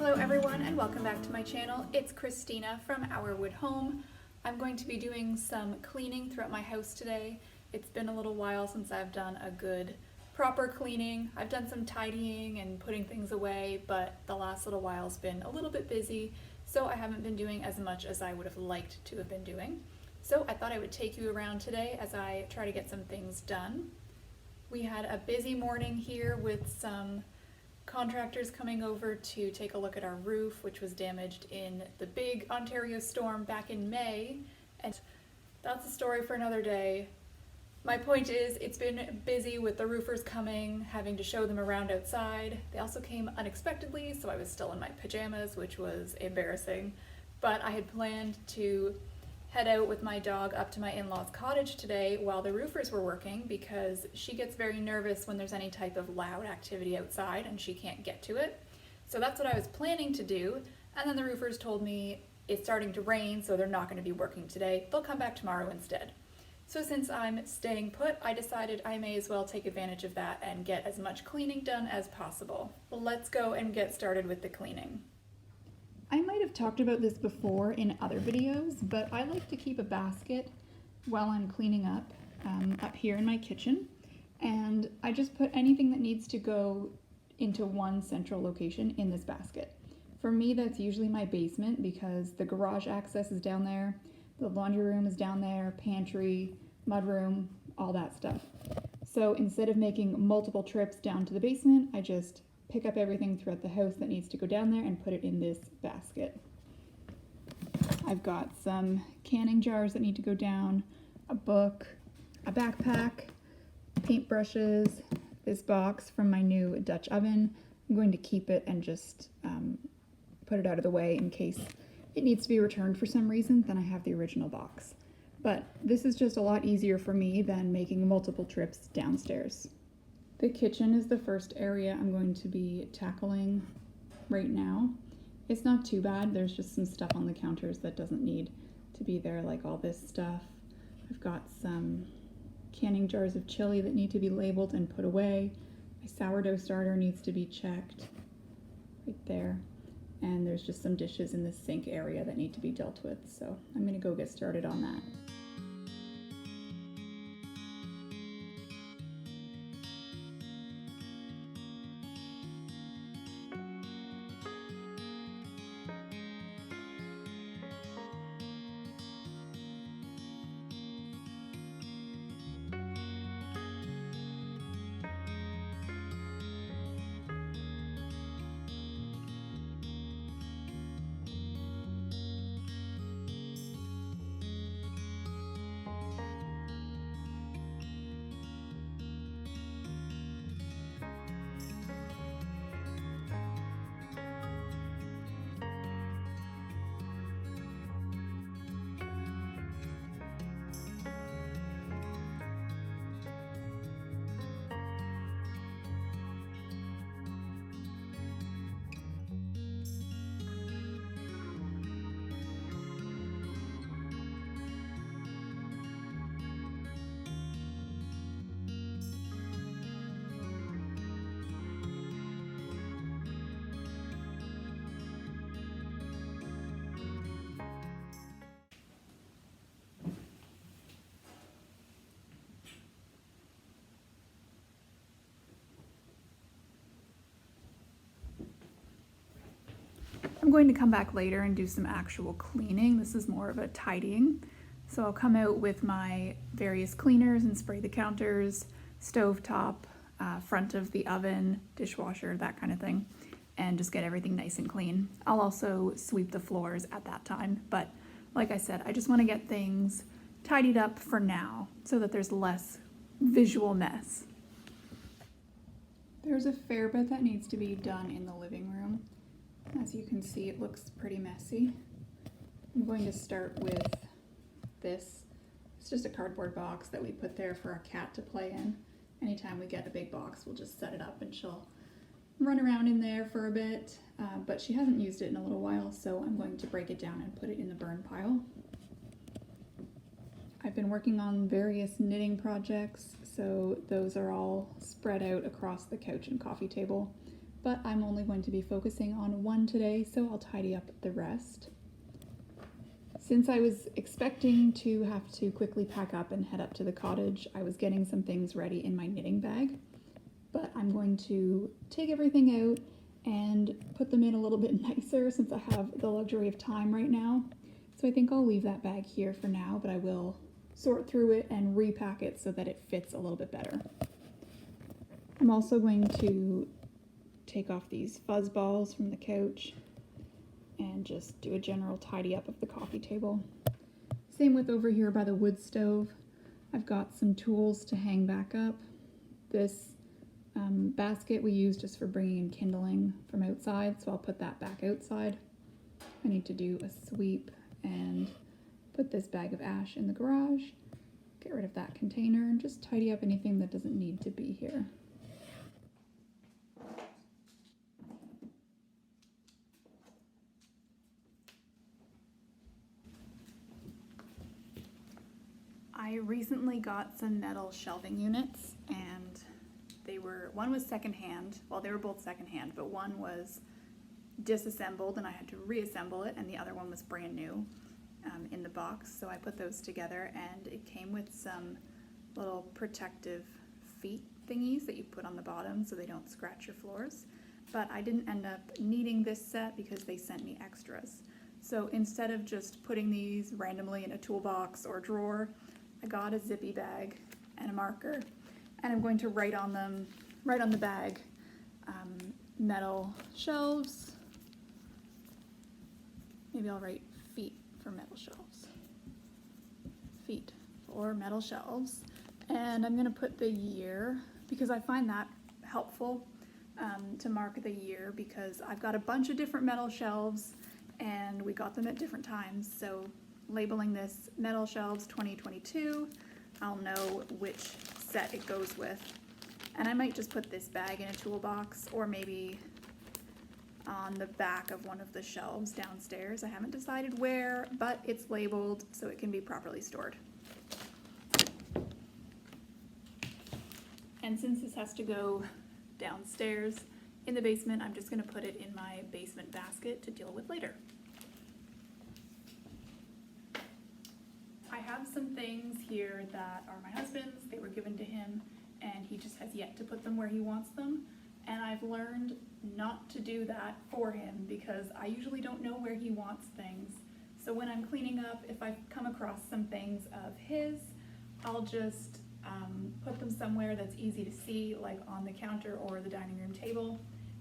Hello everyone and welcome back to my channel. It's Christina from Our Wood Home. I'm going to be doing some cleaning throughout my house today. It's been a little while since I've done a good proper cleaning. I've done some tidying and putting things away, but the last little while's been a little bit busy, so I haven't been doing as much as I would have liked to have been doing. So I thought I would take you around today as I try to get some things done. We had a busy morning here with some contractors coming over to take a look at our roof, which was damaged in the big Ontario storm back in May, and that's a story for another day. My point is, it's been busy with the roofers coming, having to show them around outside. They also came unexpectedly, so I was still in my pajamas, which was embarrassing, but I had planned to head out with my dog up to my in-laws' cottage today while the roofers were working because she gets very nervous when there's any type of loud activity outside and she can't get to it. So that's what I was planning to do, and then the roofers told me it's starting to rain, so they're not going to be working today. They'll come back tomorrow instead. So since I'm staying put, I decided I may as well take advantage of that and get as much cleaning done as possible. Well, let's go and get started with the cleaning. I might have talked about this before in other videos, but I like to keep a basket while I'm cleaning up here in my kitchen, and I just put anything that needs to go into one central location in this basket. For me, that's usually my basement because the garage access is down there, the laundry room is down there, pantry, mudroom, all that stuff. So instead of making multiple trips down to the basement, I just pick up everything throughout the house that needs to go down there and put it in this basket. I've got some canning jars that need to go down, a book, a backpack, paintbrushes, this box from my new Dutch oven. I'm going to keep it and just put it out of the way in case it needs to be returned for some reason. Then I have the original box. But this is just a lot easier for me than making multiple trips downstairs. The kitchen is the first area I'm going to be tackling right now. It's not too bad. There's just some stuff on the counters that doesn't need to be there, like all this stuff. I've got some canning jars of chili that need to be labeled and put away. My sourdough starter needs to be checked right there. And there's just some dishes in the sink area that need to be dealt with. So I'm gonna go get started on that. I'm going to come back later and do some actual cleaning. This is more of a tidying. So I'll come out with my various cleaners and spray the counters, stovetop, front of the oven, dishwasher, that kind of thing, and just get everything nice and clean. I'll also sweep the floors at that time, but like I said, I just want to get things tidied up for now so that there's less visual mess. There's a fair bit that needs to be done in the living room. As you can see, it looks pretty messy. I'm going to start with this. It's just a cardboard box that we put there for our cat to play in. Anytime we get a big box, we'll just set it up and she'll run around in there for a bit, but she hasn't used it in a little while, so I'm going to break it down and put it in the burn pile. I've been working on various knitting projects, so those are all spread out across the couch and coffee table. but I'm only going to be focusing on one today, so I'll tidy up the rest. Since I was expecting to have to quickly pack up and head up to the cottage, I was getting some things ready in my knitting bag, but I'm going to take everything out and put them in a little bit nicer since I have the luxury of time right now. So I think I'll leave that bag here for now, but I will sort through it and repack it so that it fits a little bit better. I'm also going to take off these fuzz balls from the couch and just do a general tidy up of the coffee table. Same with over here by the wood stove. I've got some tools to hang back up. This basket we use just for bringing in kindling from outside, so I'll put that back outside. I need to do a sweep and put this bag of ash in the garage, get rid of that container, and just tidy up anything that doesn't need to be here. I recently got some metal shelving units, and one was secondhand. Well, they were both secondhand, but one was disassembled and I had to reassemble it, and the other one was brand new in the box. So I put those together, and it came with some little protective feet thingies that you put on the bottom so they don't scratch your floors. But I didn't end up needing this set because they sent me extras. So instead of just putting these randomly in a toolbox or drawer, I got a zippy bag and a marker, and I'm going to write on the bag, metal shelves. Maybe I'll write feet for metal shelves. Feet for metal shelves. And I'm gonna put the year, because I find that helpful to mark the year, because I've got a bunch of different metal shelves and we got them at different times. So labeling this metal shelves 2022, I'll know which set it goes with. And I might just put this bag in a toolbox, or maybe on the back of one of the shelves downstairs. I haven't decided where, but it's labeled so it can be properly stored. And since this has to go downstairs in the basement, I'm just going to put it in my basement basket to deal with later. I have some things here that are my husband's. They were given to him, and he just has yet to put them where he wants them. And I've learned not to do that for him, because I usually don't know where he wants things. So when I'm cleaning up, if I come across some things of his, I'll just put them somewhere that's easy to see, like on the counter or the dining room table.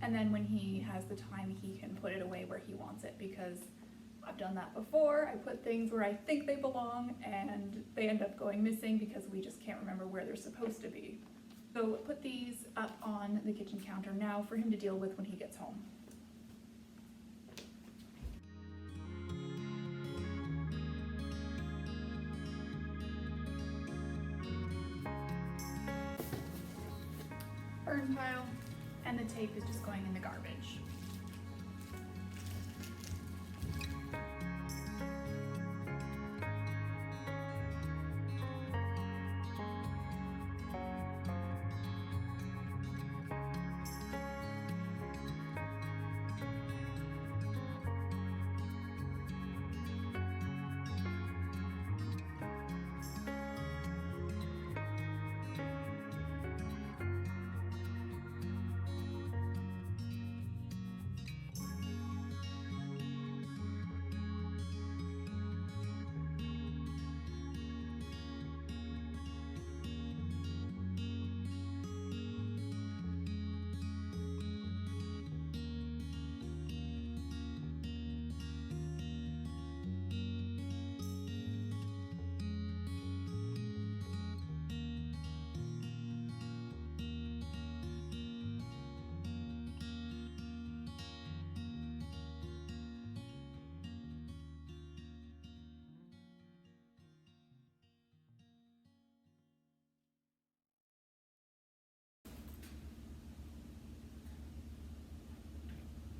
And then when he has the time, he can put it away where he wants it, because I've done that before. I put things where I think they belong and they end up going missing because we just can't remember where they're supposed to be. So put these up on the kitchen counter now for him to deal with when he gets home. Burn pile, and the tape is just going in the garbage.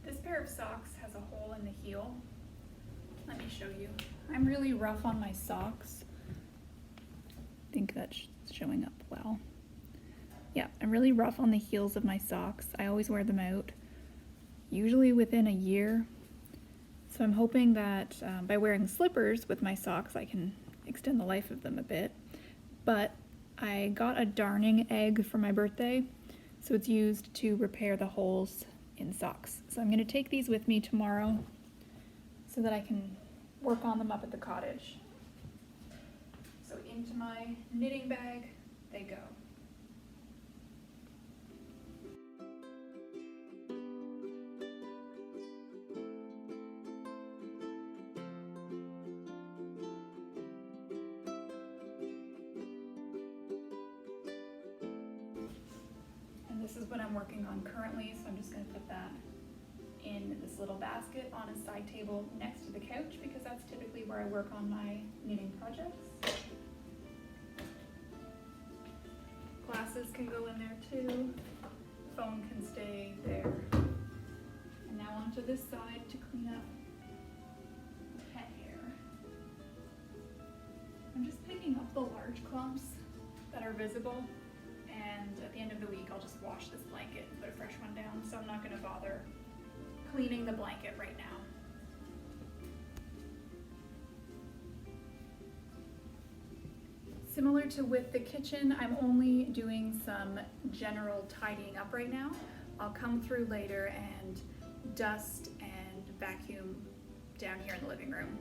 This pair of socks has a hole in the heel. Let me show you. I'm really rough on my socks. I think that's showing up well. Yeah, I'm really rough on the heels of my socks. I always wear them out. usually within a year. So I'm hoping that by wearing slippers with my socks, I can extend the life of them a bit. But I got a darning egg for my birthday, so it's used to repair the holes in socks. So I'm gonna take these with me tomorrow so that I can work on them up at the cottage. So into my knitting bag they go. This is what I'm working on currently, so I'm just going to put that in this little basket on a side table next to the couch because that's typically where I work on my knitting projects. Glasses can go in there too, phone can stay there. And now onto this side to clean up pet hair. I'm just picking up the large clumps that are visible. And at the end of the week, I'll just wash this blanket and put a fresh one down, so I'm not going to bother cleaning the blanket right now. Similar to with the kitchen, I'm only doing some general tidying up right now. I'll come through later and dust and vacuum down here in the living room.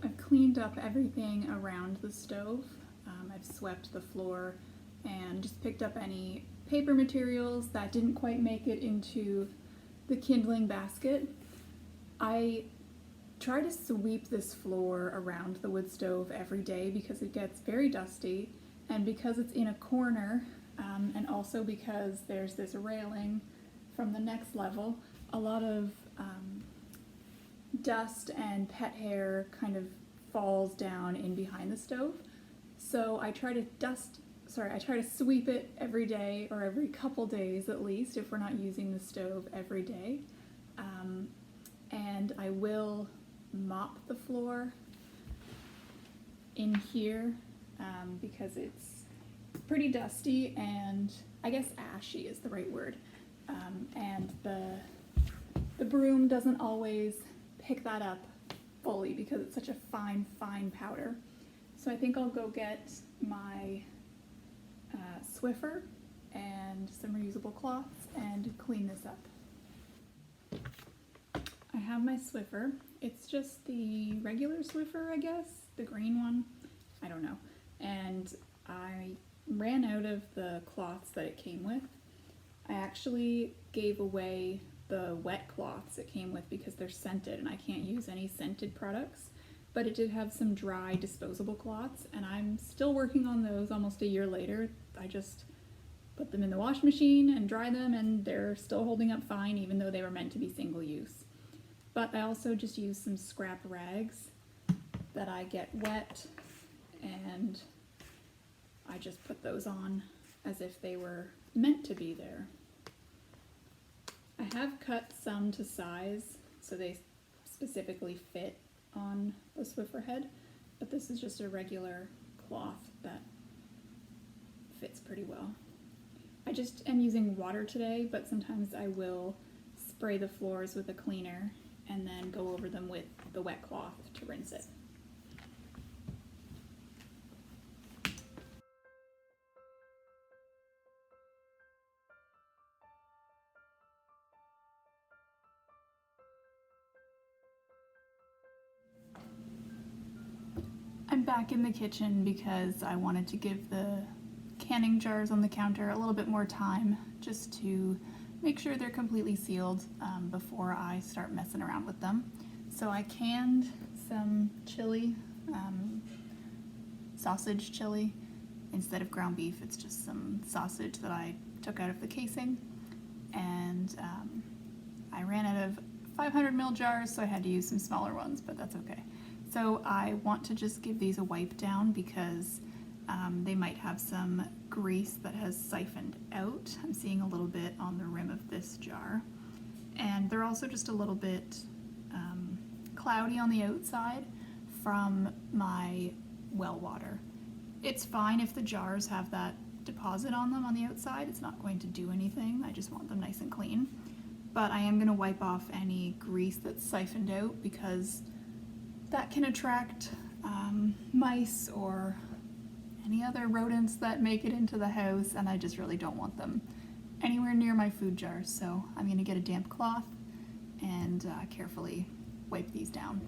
I've cleaned up everything around the stove. I've swept the floor and just picked up any paper materials that didn't quite make it into the kindling basket. I try to sweep this floor around the wood stove every day because it gets very dusty, and because it's in a corner, and also because there's this railing from the next level, a lot of dust and pet hair kind of falls down in behind the stove. So I try to sweep it every day, or every couple days at least, if we're not using the stove every day. And I will mop the floor in here because it's pretty dusty and I guess ashy is the right word. And the broom doesn't always pick that up fully because it's such a fine powder. So I think I'll go get my Swiffer and some reusable cloths and clean this up. I have my Swiffer. It's just the regular Swiffer, I guess, the green one. I don't know. And I ran out of the cloths that it came with. I actually gave away the wet cloths it came with because they're scented and I can't use any scented products. But it did have some dry disposable cloths and I'm still working on those almost a year later. I just put them in the wash machine and dry them and they're still holding up fine even though they were meant to be single use. But I also just use some scrap rags that I get wet and I just put those on as if they were meant to be there. I have cut some to size so they specifically fit on the Swiffer head, but this is just a regular cloth that fits pretty well. I just am using water today, but sometimes I will spray the floors with a cleaner and then go over them with the wet cloth to rinse it. started back in the kitchen because I wanted to give the canning jars on the counter a little bit more time just to make sure they're completely sealed before I start messing around with them. So I canned some chili, sausage chili. Instead of ground beef, it's just some sausage that I took out of the casing. And I ran out of 500 ml jars, so I had to use some smaller ones, but that's okay. So I want to just give these a wipe down because they might have some grease that has siphoned out. I'm seeing a little bit on the rim of this jar. And they're also just a little bit cloudy on the outside from my well water. It's fine if the jars have that deposit on them on the outside. It's not going to do anything. I just want them nice and clean. But I am going to wipe off any grease that's siphoned out because that can attract mice or any other rodents that make it into the house, and I just really don't want them anywhere near my food jars. So I'm going to get a damp cloth and carefully wipe these down.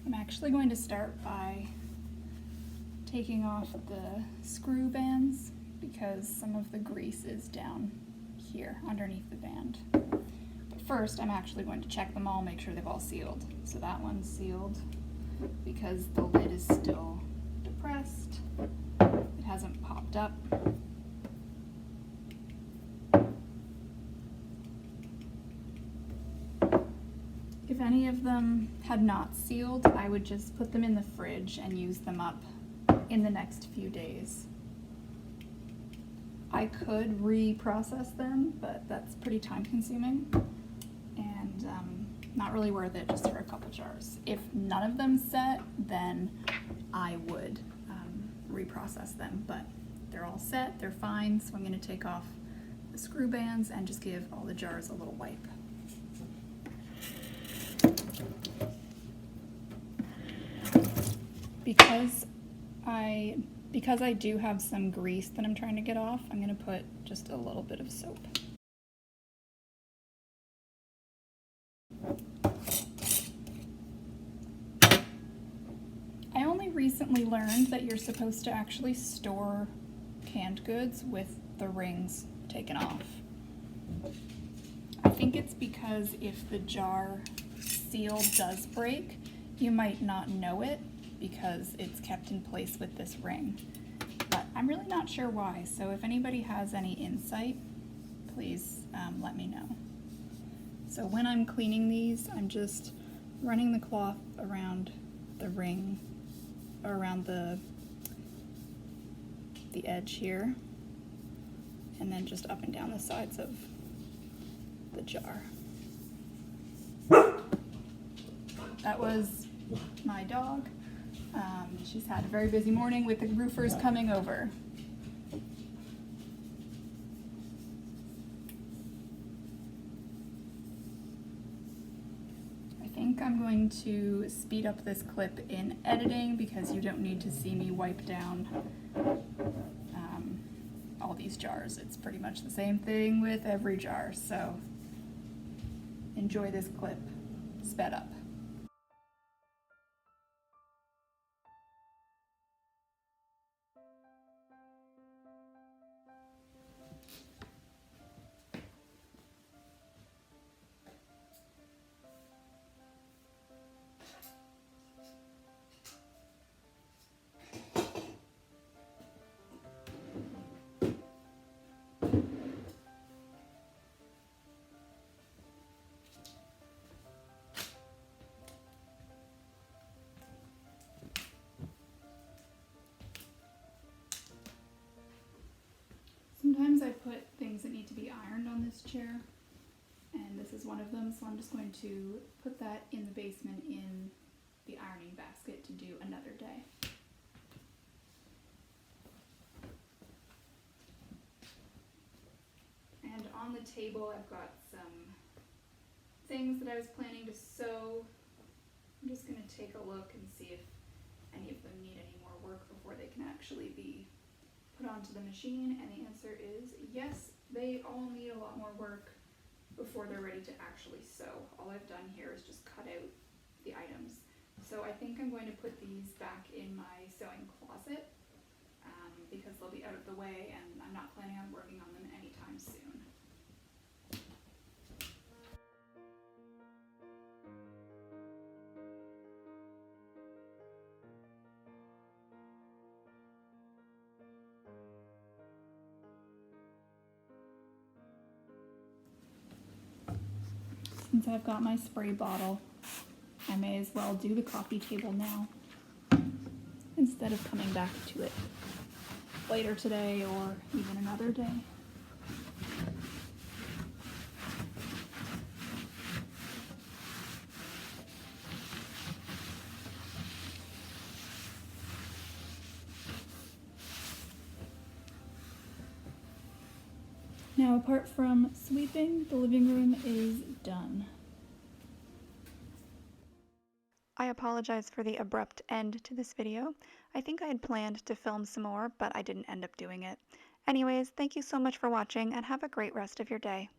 I'm actually going to start by taking off the screw bands because some of the grease is down here underneath the band. But first, I'm actually going to check them all, make sure they've all sealed. So that one's sealed because the lid is still depressed. It hasn't popped up. If any of them had not sealed, I would just put them in the fridge and use them up in the next few days. I could reprocess them, but that's pretty time consuming and not really worth it just for a couple jars. If none of them set, then I would reprocess them, but they're all set, they're fine, so I'm going to take off the screw bands and just give all the jars a little wipe. Because I do have some grease that I'm trying to get off, I'm going to put just a little bit of soap. I only recently learned that you're supposed to actually store canned goods with the rings taken off. I think it's because if the jar seal does break, you might not know it because it's kept in place with this ring. But I'm really not sure why, so if anybody has any insight, please let me know. So when I'm cleaning these, I'm just running the cloth around the ring, or around the edge here, and then just up and down the sides of the jar. That was my dog. She's had a very busy morning with the roofers coming over. I think I'm going to speed up this clip in editing because you don't need to see me wipe down all these jars. It's pretty much the same thing with every jar, so enjoy this clip sped up. Sometimes I put things that need to be ironed on this chair, and this is one of them, so I'm just going to put that in the basement in the ironing basket to do another day. And on the table I've got some things that I was planning to sew. I'm just going to take a look and see if any of them need any more work before they can actually be put onto the machine, and the answer is yes, they all need a lot more work. before they're ready to actually sew. All I've done here is just cut out the items. So I think I'm going to put these back in my sewing closet because they'll be out of the way and I'm not planning on working on them anytime soon. Since I've got my spray bottle, I may as well do the coffee table now instead of coming back to it later today or even another day. Now, apart from sweeping, the living room is done. I apologize for the abrupt end to this video. I think I had planned to film some more, but I didn't end up doing it. Anyways, thank you so much for watching and have a great rest of your day.